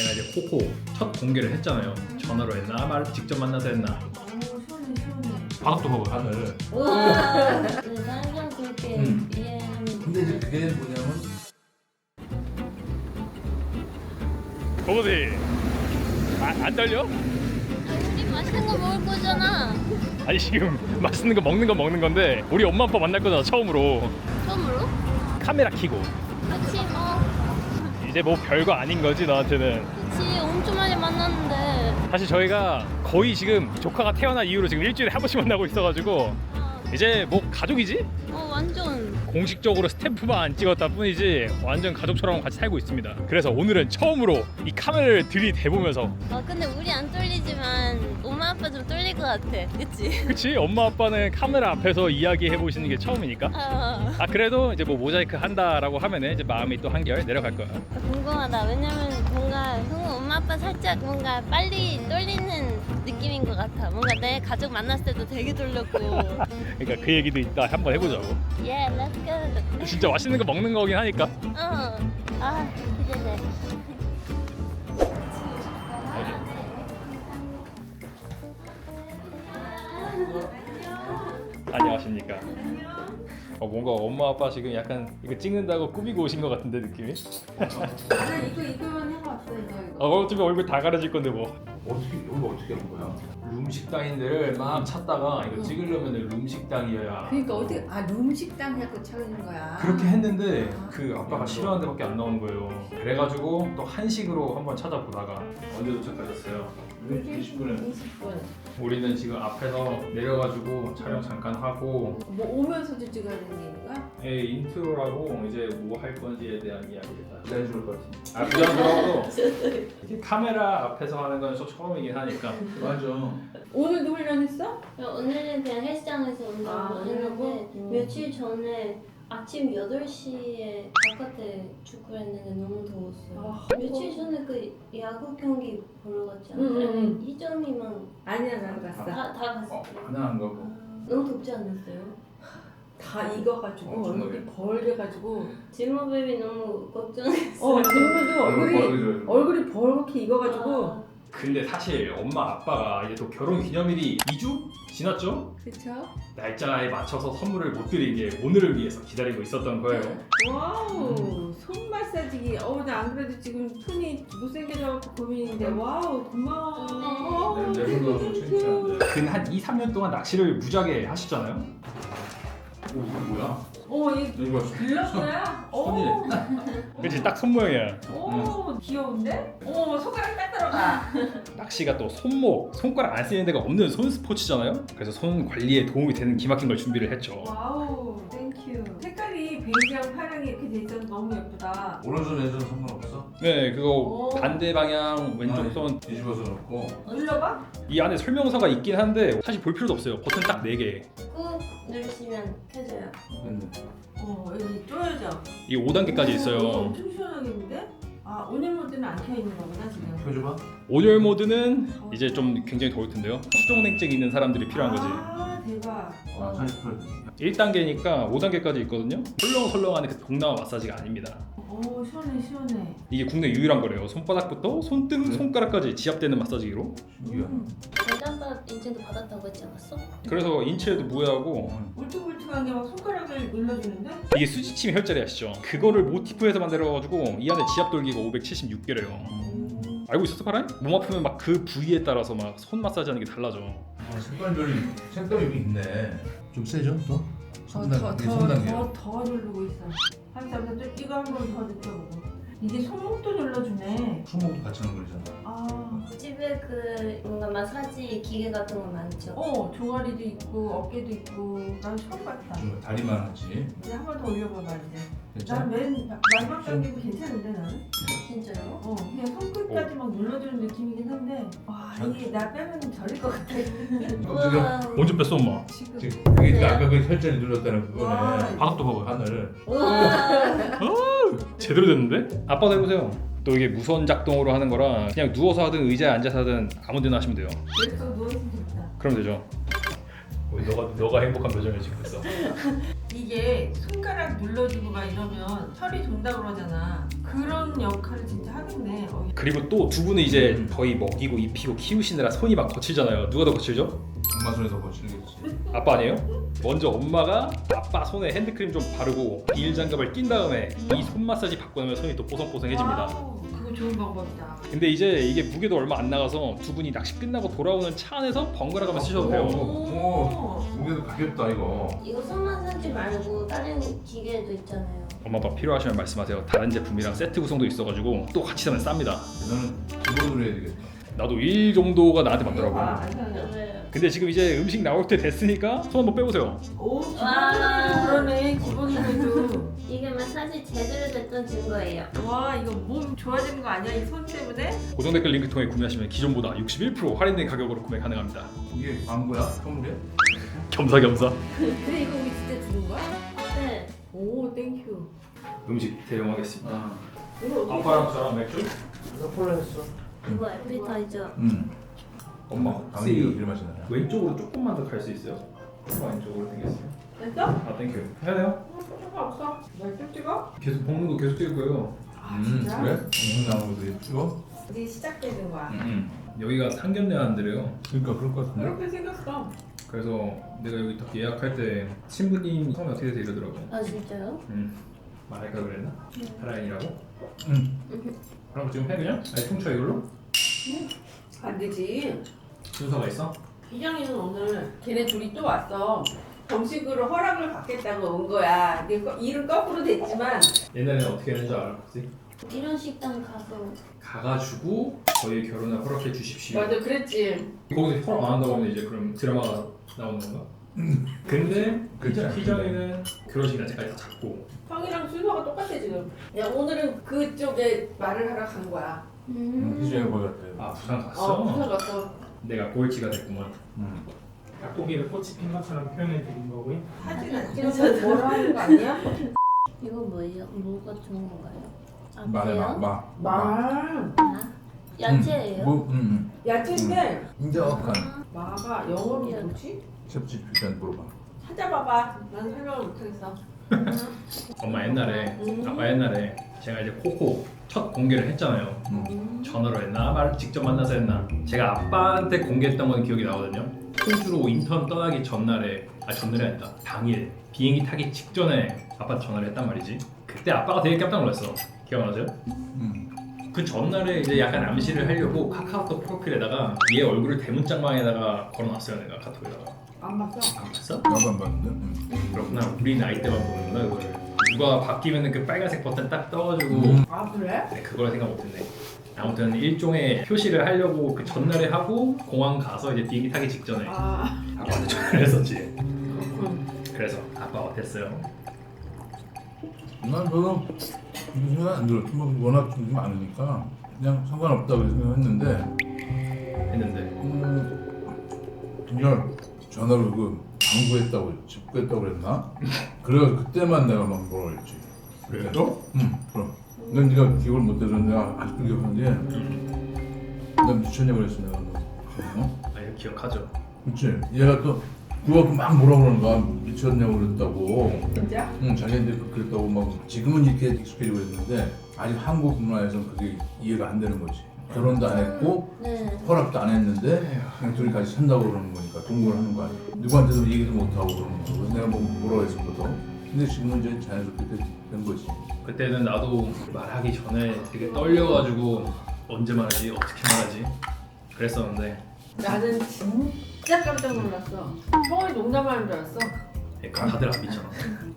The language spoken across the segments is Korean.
제가 이제 코코 첫 공개를 했잖아요. 전화로 했나 말을 직접 만나서 했나. 시원해 시원해. 바닥도 봐봐요. 하늘. 우와. 쌍장 그렇게 이해하면. 근데 이제 그게 뭐냐면 고모들 안 떨려? 우리 맛있는 거 먹을 거잖아. 아니 지금 맛있는 거 먹는 건데 우리 엄마 아빠 만날 거잖아 처음으로. 처음으로? 카메라 켜고 그치 이제 뭐 별거 아닌 거지 너한테는. 그치 엄청 많이 만났는데. 사실 저희가 거의 지금 조카가 태어난 이후로 지금 일주일에 한 번씩 만나고 있어가지고 이제 뭐 가족이지? 완전. 공식적으로 스탬프만 안 찍었다 뿐이지 완전 가족처럼 같이 살고 있습니다. 그래서 오늘은 처음으로 이 카메라를 들이대보면서 근데 우리 안 떨리지만 엄마 아빠 좀 떨릴 것 같아. 그치? 그치? 엄마 아빠는 카메라 앞에서 이야기해 보시는 게 처음이니까. 그래도 이제 뭐 모자이크 한다라고 하면은 이제 마음이 또 한결 내려갈 거야. 궁금하다. 왜냐면 뭔가 형우 엄마 아빠 살짝 뭔가 빨리 떨리는 느낌인 것 같아. 뭔가 내 가족 만났을 때도 되게 떨렸고. 그러니까 그 얘기도 이따 한번 해보자고. Yeah, let's go. 진짜 맛있는 거 먹는 거긴 하니까. 기대돼. 안녕하십니까. 뭔가 엄마 아빠 지금 약간 이거 찍는다고 꾸미고 오신 것 같은데 느낌이? 이거만 해봤어 이거. 어차피 얼굴 다 가려질 건데 뭐. 여기 어떻게 한 거야? 룸식당인 데를 막 찾다가 이거 찍으려면 룸식당이어야 그러니까 어떻게 룸식당 해갖고 찾은 거야. 그렇게 했는데 그 아빠가 싫어하는 데밖에 안 나오는 거예요. 그래가지고 또 한식으로 한번 찾아보다가 언제 도착하셨어요? 20분에 20분. 우리는 지금 앞에서 내려가지고 촬영 잠깐 하고 뭐 오면서도 찍어야 되는 건가? 인트로라고 이제 뭐 할 건지에 대한 이야기를 부자연스러울 것 같은데. 부담스러워도 이렇게 카메라 앞에서 하는 건 또 처음이긴 하니까. 맞아. 오늘도 훈련했어? 오늘은 그냥 헬스장에서 운동을 했는데 며칠 전에 아침 8시에 바깥에 축구를 했는데 너무 더웠어요. 며칠 전에 그 야구 경기 보러 갔지 않아요? 이점이만 아니야 난 갔어. 다 갔어요. 하나 안 가고. 너무 덥지 않았어요? 다 익어가지고 얼굴이 벌게가지고. 지모베비 너무 걱정했어요. 지금도 얼굴이 벌겋게 익어가지고. 근데 사실 엄마 아빠가 이제 또 결혼 기념일이 2주 지났죠? 그쵸? 날짜에 맞춰서 선물을 못 드린 게 오늘을 위해서 기다리고 있었던 거예요. 와우 손 마사지기. 나 안 그래도 지금 손이 못생겨져갖고 고민인데 와우 고마워. 내 손도 너무 창피한데. 근한 2, 3년 동안 낚시를 무지하게 하셨잖아요? 이거 뭐야? 이 이거 글러브야? 손이. 그치 딱 손 모양이야. 귀여운데? 손가락 딱 들어가. 낚시가 또 손목, 손가락 안 쓰는 데가 없는 손 스포츠잖아요? 그래서 손 관리에 도움이 되는 기막힌 걸 준비를 했죠. 와우 땡큐. 색깔이 베이지랑 파랑이 이렇게 돼 있어서 너무 예쁘다. 오른손 왼손 상관없어? 네, 그거 오. 반대 방향 왼쪽 손. 뒤집어서 놓고. 눌러봐? 이 안에 설명서가 있긴 한데 사실 볼 필요도 없어요. 버튼 딱 4개. 꾹 누르시면 켜져요. 됐네. 여기 쪼여져. 이 5단계까지 이거 있어요. 엄청 시원하겠는데? 온열 모드는 안 켜 있는 거구나 지금. 펴줘봐. 온열 모드는 이제 좀 굉장히 더울 텐데요. 수족냉증 있는 사람들이 필요한 거지. 대박. 48. 1단계니까 5단계까지 있거든요. 설렁설렁하는 그 동남아 마사지가 아닙니다. 시원해. 이게 국내 유일한 거래요. 손바닥부터 손등, 손가락까지 지압되는 마사지기로. 신기하네. 전담밥 인증도 받았다고 했지 않았어? 그래서 인체에도 무해하고 울퉁불퉁한 게 막 손가락을 눌러주는데? 이게 수지침 혈자리 아시죠? 그거를 모티프해서 만들어가지고 이 안에 지압 돌기가 576개래요. 알고 있었어, 파라이? 몸 아프면 막 그 부위에 따라서 막 손 마사지 하는 게 달라져. 색깔별이 색감이 있네. 좀 세죠 또? 더 누르고 있어. 한참 이거 한 번 더 느껴보고. 이게 손목도 눌러주네. 손목도 같이 하는 거잖아. 집에 그 뭔가 마사지 기계 같은 거 많죠? 종아리도 있고 어깨도 있고. 난 처음 봤다. 좀 다리만 하지. 이제 한 번 더 올려봐봐 이제. 괜찮아? 난맨 마지막 단계도 괜찮은데 나는? 진짜요? 그냥 손끝까지 막 눌러주는 느낌이긴 한데 이게 나 빼면 저릴 것 같아. 우와. 언제 뺐어, 엄마? 지금. 그게 아까 그 혈자리 눌렀다는 와. 그거네. 바닥도 봐봐요. 하늘. 제대로 됐는데? 아빠도 해보세요. 또 이게 무선 작동으로 하는 거라 그냥 누워서 하든 의자에 앉아서 하든 아무 데나 하시면 돼요. 여기서 누워있으면 좋다. 그럼 되죠. 너가 행복한 표정을 지금 했어. 이 이게 손가락 눌러주고 막 이러면 혈이 돈다 그러잖아. 그런 역할을 진짜 하겠네. 그리고 또 두 분은 이제 거의 먹이고 입히고 키우시느라 손이 막 거칠잖아요. 누가 더 거칠죠? 엄마 손에서 거칠겠지. 아빠 아니에요? 먼저 엄마가 아빠 손에 핸드크림 좀 바르고 비닐 장갑을 낀 다음에 이 손 마사지 받고 나면 손이 또 뽀송뽀송해집니다. 와우, 그거 좋은 방법이다. 근데 이제 이게 무게도 얼마 안 나가서 두 분이 낚시 끝나고 돌아오는 차 안에서 번갈아 가면서 쓰셔도 돼요. 오, 무게도 가볍다 이거. 이거 손 마사지 말고 다른 기계도 있잖아요. 엄마 아빠 필요하시면 말씀하세요. 다른 제품이랑 세트 구성도 있어가지고 또 같이 사면 쌉니다. 너는 기본으로 해야 되겠다. 나도 1 정도가 나한테 와, 맞더라고. 안 사네. 네. 근데 지금 이제 음식 나올 때 됐으니까 손 한번 빼보세요. 오, 와. 그러네. 기본으로도. 이게 마사지 제대로 됐던 증거예요. 와, 이거 몸 좋아지는 거 아니야? 이 손 때문에? 고정 댓글 링크 통해 구매하시면 기존보다 61% 할인된 가격으로 구매 가능합니다. 이게 광고야? 선물이야? 겸사겸사. 근데 이거 우리 진짜 주는 거야? 네. 오, 땡큐. 음식 대용하겠습니다. 이거 어떻게 아빠랑 저랑 맥주? 나 콜라 했어. 이거 애플타이저. 엄마 당연히 이렇게 마시나? 왼쪽으로 조금만 더 갈 수 있어요? 조금 왼쪽으로 당겼어요. 됐어? 아 땡큐. 해야 돼요? 상관없어. 널좀 찍어? 계속 먹는 거 계속 찍을 거예요. 아, 진짜? 그래? 나오는 것도 예쁘고. 이제 시작되는 거야. 여기가 상견례 하는데요. 그러니까 그럴 것 같은데. 그렇게 생겼어. 그래서 내가 여기 딱 예약할 때 신부님 성이 어떻게 되세요 이러더라고. 아 진짜요? 말할까 그랬나? 하라인이라고? 응. 그럼 지금 해 그냥? 아니 통쳐 이걸로? 안 되지. 순서가 있어? 이장이는 오늘 걔네 둘이 또 왔어. 정식으로 허락을 받겠다고 온 거야. 근데 일은 거꾸로 됐지만 옛날에는 어떻게 했는지 알아 혹시? 이런 식당 가서 가가지고 저희 결혼을 허락해 주십시오. 맞아 그랬지. 거기서 허락 안 한다고 하면 이제 그럼 드라마가 나오는 건가? 근데 그렇죠. 희정이는 결혼식 날짜까지 다 잡고 형이랑 순서가 똑같아 지금. 야 오늘은 그쪽에 말을 하러 간 거야. 희주가 거기 갔다. 아 부산 갔어? 부산 갔어. 내가 꼴찌가 됐구만. 닭고기를 꽃이 핀 것처럼 표현해 드린 거고요. 사진 안 찍어서 뭐라 하는 거 아니야? 이거 뭐예요? 뭐가 좋은 건가요? 아 말해 그래요? 마. 아, 야채예요? 뭐, 야채인데 인정한. 마가 영어로 뭐지? 섭지 일단 물어봐. 찾아봐봐. 난 설명을 못하겠어. 엄마 옛날에 아빠 옛날에 제가 이제 코코 첫 공개를 했잖아요. 전화로 했나 말 직접 만나서 했나? 제가 아빠한테 공개했던 건 기억이 나거든요. 호주로 인턴 떠나기 전날에 전날이 아니다 당일 비행기 타기 직전에 아빠한테 전화를 했단 말이지. 그때 아빠가 되게 깜짝 놀랐어. 기억나세요? 그 전날에 이제 약간 암시를 하려고 카카오톡 프로필에다가 얘 얼굴을 대문짝망에다가 걸어놨어요. 내가 카톡에다가. 안 봤어? 안 봤어? 나도 안 봤는데. 그렇구나. 우리 나이 때만 보는구나 그거를. 누가 바뀌면은 그 빨간색 버튼 딱 떠가지고 아 그래? 네, 그걸 생각 못했네. 아무튼 일종의 표시를 하려고 그 전날에 하고 공항 가서 이제 비행기 타기 직전에 아 아빠한테 전화를 했었지. 그렇군. 그래서 아빠 어땠어요? 난 저는 생각 안 들었지. 뭐 워낙 좀 많으니까 그냥 상관없다고 생각했는데. 그냥 전화로 그 방구했다고 집구했다고 그랬나? 그래서 그때만 내가 막 뭐라 그랬지. 그래요? 그럼. 넌 네가 기억을 못해서 내가 아직도 기억하는데 난 미쳤냐고 그랬어 내가. 어? 아니 기억하죠. 그치? 얘가 또 그거 막 뭐라 그러는 거야. 미쳤냐고 그랬다고. 진짜? 응, 자기한테 그랬다고 막 지금은 이렇게 익숙해지고 있는데 아직 한국 문화에서는 그게 이해가 안 되는 거지. 결혼도 안 했고 네. 허락도 안 했는데 그냥 둘이 같이 산다고 그러는 거니까 동거를 하는 거 아니야. 누구한테도 얘기도 못 하고 그러는 거고. 그래서 내가 뭐 뭐라고 했었거든. 근데 지금은 이제 자연스럽게 된 거지. 그때는 나도 말하기 전에 되게 떨려가지고 언제 말하지 어떻게 말하지 그랬었는데 나는 진짜 깜짝 놀랐어. 형이 농담하는 줄 알았어. 그러니까 다들 안 믿잖아.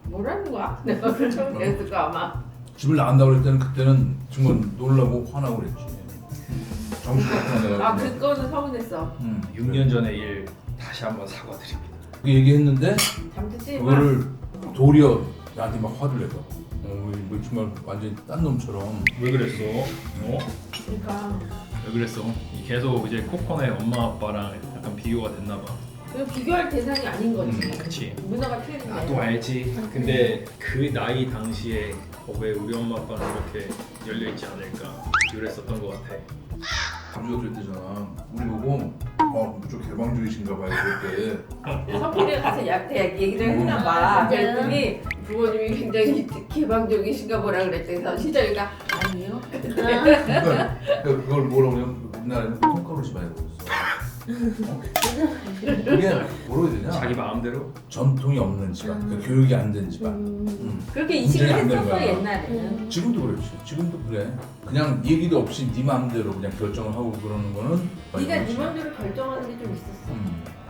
뭐라는 거야? 내가 그처럼 그랬을까 아마. 집을 나간다고 그럴 때는 그때는 정말 놀라고 화나고 그랬지. 정신없구나 내가. 아 그거는 서운했어. 6년 전의 일 다시 한번 사과드립니다. 그 얘기했는데 잠듣지 마. 그거를 도리어 나한테 막 화를 내서 뭐 정말 완전 딴 놈처럼. 왜 그랬어? 그러니까 왜 그랬어? 계속 이제 코코네 엄마 아빠랑 약간 비교가 됐나 봐. 그 비교할 대상이 아닌 거지. 그치. 문화가 틀린데. 나도 알지. 근데 그 나이 당시에 왜 우리 엄마 아빠는 이렇게 열려 있지 않을까 그랬었던 것 같아. 감주가 그랬대잖아. 우리 보고 좀 개방적이신가 봐요 그때. 성민이가 가서 약대 얘기를 했나 봐. 진짜요? 그랬더니 부모님이 굉장히 개방적이신가 보라 그랬더니 시절이가 아니요. 그러니까 그걸 뭐라고 하냐면 우리나라에는 콩가루시 많이 들었어. 그게 뭐라고 해야 되냐? 자기 마음대로 전통이 없는 집안, 그러니까 교육이 안 된 집안. 그렇게 인식을 문제가 안 되는 했었어 거야. 옛날에는. 지금도 그렇지. 지금도 그래. 그냥 얘기도 없이 네 마음대로 그냥 결정을 하고 그러는 거는 네가 네 맘대로 결정하는 게 좀 있었어.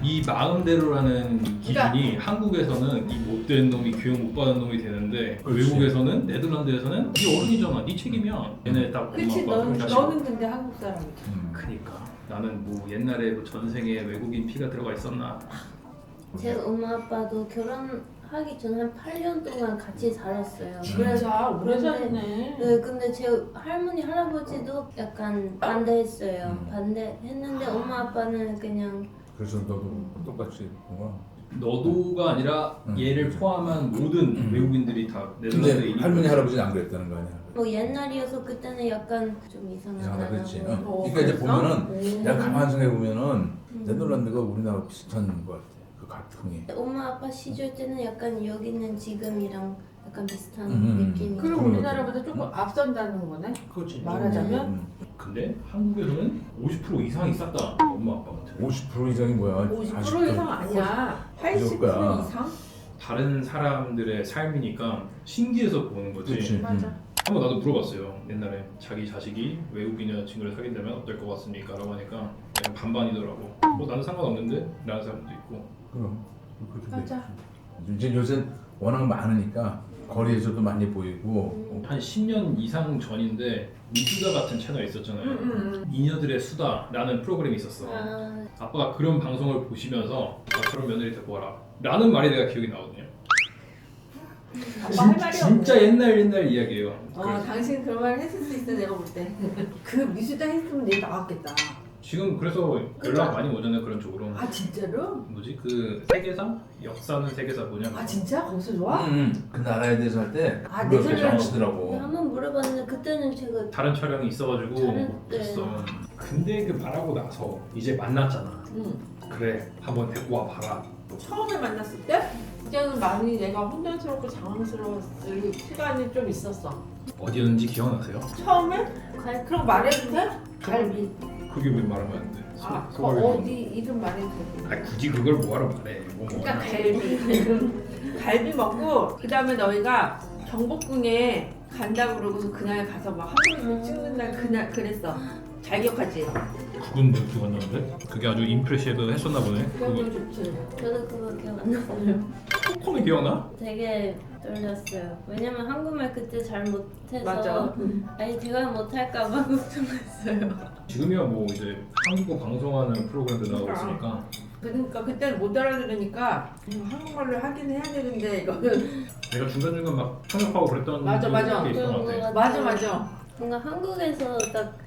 이 마음대로라는 기준이 그러니까 한국에서는 이 못된 놈이 교육 못 받은 놈이 되는데 그렇지. 외국에서는 네덜란드에서는 네 어른이잖아, 네 책임이야. 얘네 딱 엄마 그치 아빠 너는 근데 한국 사람이지. 그니까 나는 뭐 옛날에 뭐 전생에 외국인 피가 들어가 있었나. 제 엄마 아빠도 결혼하기 전에 한 8년 동안 같이 살았어요. 진짜 오래 근데- 살았네. 네, 근데 제 할머니 할아버지도 약간 반대했어요. 반대했는데 엄마 아빠는 그냥 그래서 너도 똑같이 뭔가. 너도가 아니라 얘를 포함한 모든 외국인들이 다 네덜란드에 근데 있는 할머니 거지. 할아버지는 안 그랬다는 거 아니야? 뭐 옛날이어서 그때는 약간 좀 이상하다 이상하다고. 그랬지. 어, 그러니까 이제 그랬어? 보면은 내가 가만 생각해 보면은 네덜란드가 우리나라 비슷한 것 같아. 그 가풍이. 엄마 아빠 시절 때는 약간 여기는 지금이랑 약간 비슷한 음. 느낌이. 그럼 그런 우리나라보다 조금 앞선다는 거네. 그렇지. 말하자면? 근데 한국에서는 50% 이상이 쌌다. 엄마 아빠한테. 50% 이상이 뭐야? 50% 이상 아니야. 80% 거야. 이상? 다른 사람들의 삶이니까 신기해서 보는 거지. 그렇지. 맞아. 한번 나도 물어봤어요. 옛날에 자기 자식이 외국인 여자친구를 사귄다면 어떨 것 같습니까? 라고 하니까 약간 반반이더라고. 뭐 나는 상관없는데? 라는 사람도 있고. 그럼 그렇게 돼. 맞아. 이제 요새 워낙 많으니까 거리에서도 많이 보이고. 한 10년 이상 전인데 미수다 같은 채널이 있었잖아요. 미녀들의 수다라는 프로그램이 있었어. 아, 아빠가 그런 방송을 보시면서 저런 며느리 데리고 와라 라는 말이 내가 기억이 나거든요. 아빠 할 말이 진짜 없네. 옛날 이야기예요. 그래서 당신 그런 말 했을 수 있어 내가 볼 때. 그 미수다 했으면 얘 나왔겠다. 지금 그래서 연락 많이 오잖아요. 그런 쪽으로. 아 진짜로? 뭐지 그 세계사? 역사는 세계사 뭐냐? 아 진짜? 거기서 좋아? 그 나라에 대해서 할 때 아, 그렇게 네덜란드. 안 치더라고. 한번 물어봤는데 그때는 제가 다른 촬영이 있어가지고 다른- 못했어. 근데 그 말하고 나서 이제 만났잖아. 응. 그래 한번 데리고 와봐라. 처음에 만났을 때 그때는 많이 내가 혼란스럽고 당황스러웠을 시간이 좀 있었어. 어디였는지 기억나세요? 처음에? 그럼 말해도 돼? 갈비. 그게 왜 말하면 안 돼? 아, 그 소갈비. 어디 이름 말해도 돼? 아 굳이 그걸 뭐하러 말해? 뭐 그러니까 뭐하나. 갈비. 갈비 먹고 그 다음에 너희가 경복궁에 간다고 그러고서 그날 가서 막 한국을 찍는 날 그날 그랬어. 잘 기억하지? 그건 뭐 기억 안 나는데? 그게 아주 임프레시브 했었나 보네. 그건 그거 좋지. 저도 그거 기억 안 나요. 콩콩이 기억나? 되게 떨렸어요. 왜냐면 한국말 그때 잘 못해서 맞아. 아니 제가 못할까봐 걱정했어요. 지금이야 뭐 이제 한국어 방송하는 프로그램도 나오고 있으니까 그러니까 그때는 못 알아들으니까 한국말로 하긴 해야 되는데 이거는 내가 중간중간 막 통역하고 그랬던 맞아. 게 있던 것 같아. 맞아. 뭔가 한국에서 딱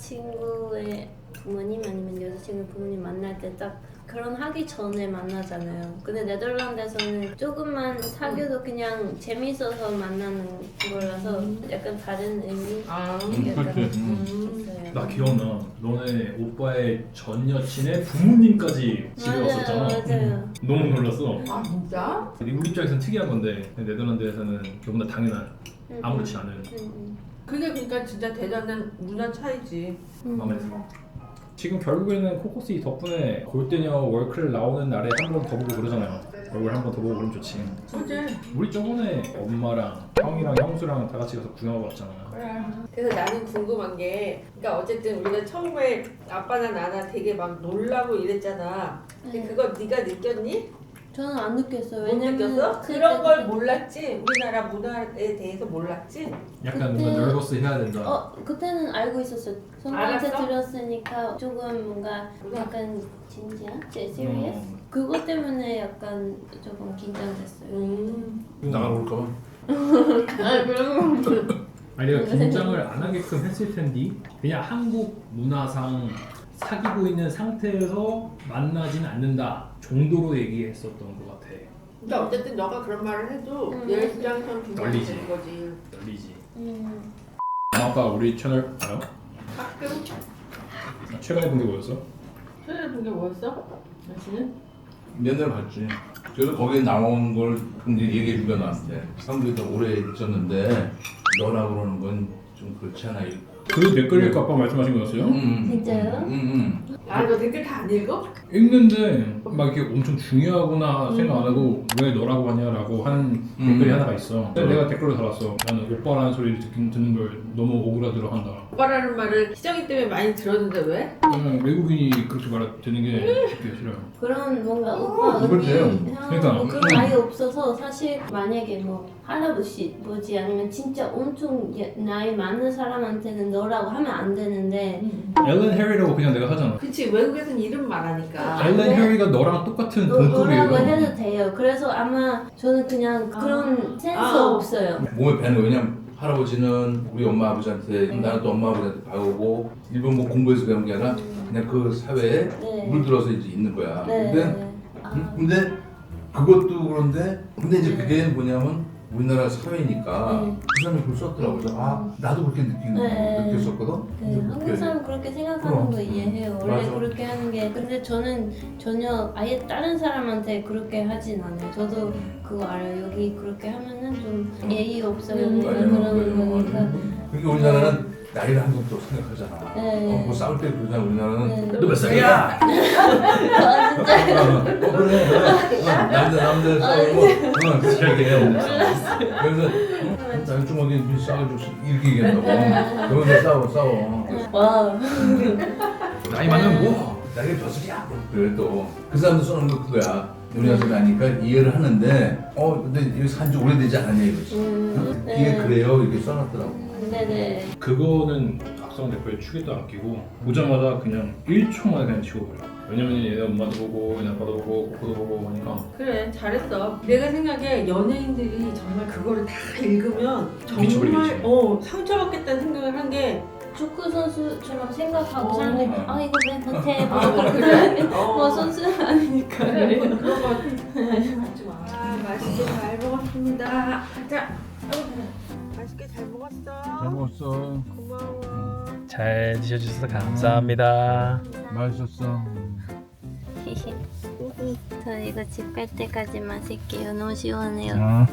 남자친구의 부모님 아니면 여자친구 부모님 만날 때 딱 결혼하기 전에 만나잖아요. 근데 네덜란드에서는 조금만 사귀어도 그냥 재밌어서 만나는 거라서 약간 다른 의미 아, 약간 그렇지. 있어요. 나 기억나. 너네 오빠의 전 여친의 부모님까지 집에 왔었잖아. 맞아요. 너무 놀랐어. 아 진짜? 우리 입장에서는 특이한 건데 네덜란드에서는 너무나 당연한 아무렇지 않은 그게 그러니까 진짜 대단한 문화 차이지. 마음에 들어. 지금 결국에는 코코스 덕분에 골대녀 월클 나오는 날에 한 번 더 보고 그러잖아요. 얼굴 한 번 더 보고 그러면 좋지. 그치? 우리 저번에 엄마랑 형이랑 형수랑 다 같이 가서 구경하고 왔잖아. 그래. 그래서 나는 궁금한 게, 그러니까 어쨌든 우리가 처음에 아빠나 나나 되게 막 놀라고 이랬잖아. 근데 네. 그거 네가 느꼈니? 저는 안 느꼈어요. 못 왜냐면 느꼈어? 그때 그런 걸 몰랐지? 우리나라 문화에 대해서 몰랐지? 약간 그때- 뭔가 널버스 해야 된다. 그때는 알고 있었어요. 선생한테 알았어? 들었으니까 조금 뭔가 약간 진지한? serious? 그것 때문에 약간 조금 긴장됐어요. 나가볼까봐. 아 그런 거. 아니 내가 긴장을 안 하게끔 했을 텐데 그냥 한국 문화상 사귀고 있는 상태에서 만나진 않는다 정도로 얘기했었던 것 같아. 그러니까 어쨌든 너가 그런 말을 해도 얘 입장에서는 긴장이 떨리지. 되는 거지. 떨리지. 음. 엄마 아빠 우리 채널 알아? 가끔 최근에 본 게 뭐였어? 최근에 본 게 뭐였어? 당신은? 옛날에 봤지. 그래서 거기에 나온 걸 이제 얘기해 주가 나한테. 한국에서 오래 있었는데 너라 그러는 건 좀 그렇지 않아. 그 댓글 읽고 아빠 말씀하신 거였어요? 진짜요? 아, 너 댓글 다 안 읽어? 읽는데 막 이게 엄청 중요하구나 생각 안 하고 왜 너라고 하냐라고 하는 댓글이 하나가 있어. 근데 내가 댓글을 달았어. 나는 오빠라는 소리를 듣는 걸 너무 오그라들어 한다. 오빠라는 말을 시정이 때문에 많이 들었는데 왜? 그냥 외국인이 그렇게 말하는 게 듣기 싫어요. 그런 뭔가 오빠 그렇죠. 언니 그러니까. 뭐 그런 아예 없어서 사실 만약에 뭐 할아버지 뭐지 아니면 진짜 엄청 나이 많은 사람한테는 너라고 하면 안 되는데 앨런 해리라고 그냥 내가 하잖아. 그치, 외국에서는 이름 말하니까. 앨런 해리가 너랑 똑같은 동급이에요. 너라고 해도 돼요. 그래서 아마 저는 그냥 그런 센스 없어요. 몸에 배는 거. 왜냐면 할아버지는 우리 엄마 아버지한테 나는 또 엄마 아버지한테 배우고 일본 뭐 공부해서 배운 게 아니라 그냥 그 사회에 네. 물들어서 이제 있는 거야. 네. 근데 그것도 그런데 근데 이제 그게 뭐냐면 우리나라 사회니까 네. 그 사람이 그걸 썼더라고. 그래서 아 나도 그렇게 네. 느꼈었거든. 네, 한국 사람 그렇게 생각하는 그럼. 거 이해해요. 원래 맞아. 그렇게 하는 게. 근데 저는 전혀 아예 다른 사람한테 그렇게 하진 않아요. 저도 그거 알아요. 여기 그렇게 하면은 좀 예의 없어요. 맞아요. 그런 거니까. 그러니까 우리나라는 나이를 항상 또 생각하잖아. 네. 뭐 싸울 때 그러잖아. 우리나라는 네. 너 몇 살이야? 아 진짜. 그래. 남들 싸우고 잘 되네요. 그래서 나이 좀 어디 싸워주고 이렇게 얘기한다고. 그러면 싸워. 와. 나이 많으면 뭐? 나이가 몇 살이야? 그래 또 그 사람도 써놓은 거 그거야. 우리나라 사람이 아니까 이해를 하는데 근데 여기 산지 오래되지 않았냐 이거지. 이게 그래요 이렇게 써놨더라고. 네네. 그거는 악성 댓글 축에도 안 끼고 보자마자 그냥 1초 만에 그냥 지워버려. 왜냐면 얘네 엄마도 보고 얘네 아빠도 보고 코코도 보고 하니까. 그래, 잘했어. 내가 생각에 연예인들이 정말 그거를 다 읽으면 정말 미쳐버리겠지. 상처받겠다는 생각을 한 게 축구 선수처럼 생각하고 사람들이 어. 아 이거 왜 못해 그래. 뭐 선수 아니니까 그래, 그래요. 그런 거 하지 마. 맛있게 잘 먹었습니다. 자, 맛있게 잘 먹었어. 잘 먹었어. 고마워. 잘 드셔주셔서 감사합니다. 맛있었어. 저 이거 집 갈 때까지 마실게요. 너무 시원해요. 어.